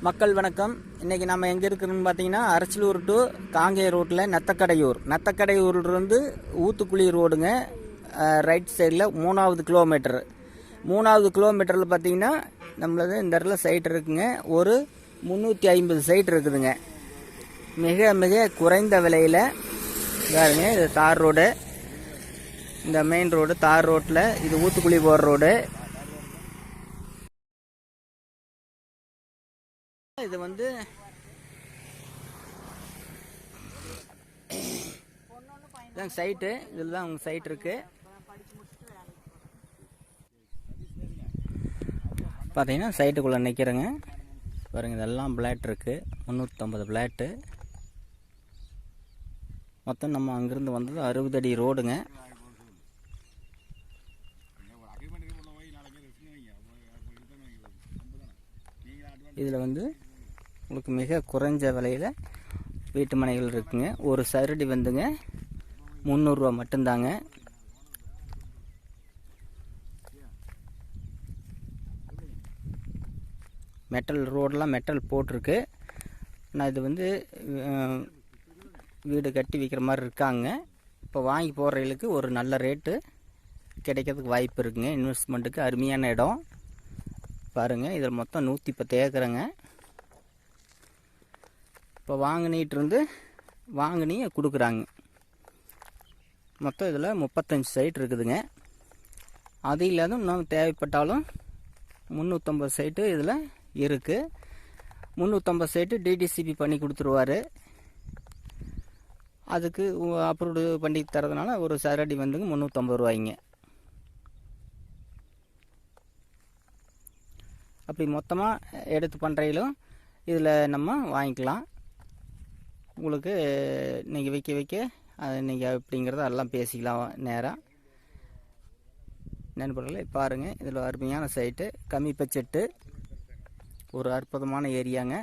மக்கள் வணக்கம். இன்றைக்கி நம்ம எங்கே இருக்குதுன்னு பார்த்தீங்கன்னா அரச்சலூர் டு காங்கேய ரோட்டில் நத்தக்கடையூர்லேருந்து ஊத்துக்குழி ரோடுங்க. ரைட் சைடில் 3வது கிலோமீட்டர். 3வது கிலோமீட்டரில் பார்த்தீங்கன்னா நம்மளது இந்த இடத்துல சைட் இருக்குங்க. ஒரு 350 சைட் இருக்குதுங்க. மிக மிக குறைந்த விலையில் பாருங்க. இது தார் ரோடு, இந்த மெயின் ரோடு தார் ரோட்டில் இது ஊத்துக்குழி போகிற ரோடு. இது வந்து சைட்டு, இதில் தான் உங்கள் சைட் இருக்கு. பார்த்தீங்கன்னா சைட்டுக்குள்ளே நிற்கிறேங்க. பாருங்கள், இதெல்லாம் பிளாட் இருக்குது. 350 பிளாட்டு. மொத்தம் நம்ம அங்கேருந்து வந்தது 60 அடி ரோடுங்க. இதில் வந்து உங்களுக்கு மிக குறைஞ்ச விலையில் வீட்டு மனைகள் இருக்குங்க. ஒரு சதுரடி வந்துங்க 300 ரூபா மட்டும்தாங்க. மெட்டல் ரோடெலாம் மெட்டல் போட்டிருக்கு. நான் இது வந்து வீடு கட்டி விற்கிற மாதிரி இருக்காங்க. இப்போ வாங்கி போடுறவங்களுக்கு ஒரு நல்ல ரேட்டு கிடைக்கிறதுக்கு வாய்ப்பு இருக்குங்க. இன்வெஸ்ட்மெண்ட்டுக்கு அருமையான இடம் பாருங்கள். இதில் மொத்தம் 110 ஏக்கருங்க. இப்போ வாங்கினி கொடுக்குறாங்க. மொத்தம் இதில் 35 சைட் இருக்குதுங்க. அது இல்லாத இன்னும் தேவைப்பட்டாலும் 350 சைட்டு இதில் இருக்குது. 350 சைட்டு டிடிசிபி பண்ணி கொடுத்துருவார். அதுக்கு அப்ரூவ்டு பண்ணி தரதுனால ஒரு சதுரடி வந்துங்க 350 ரூபாய்ங்க. அப்படி மொத்தமாக எடுத்து பண்ணுறீங்களும் இதில் நம்ம வாங்கிக்கலாம். உங்களுக்கு நீங்கள் வைக்க அது நீங்கள் எப்படிங்கிறத எல்லாம் பேசிக்கலாம் நேராக. நண்பர்களே பாருங்கள், இதில் அருமையான சைட்டு, கம்மிப்பச்செட்டு, ஒரு அற்புதமான ஏரியாங்க.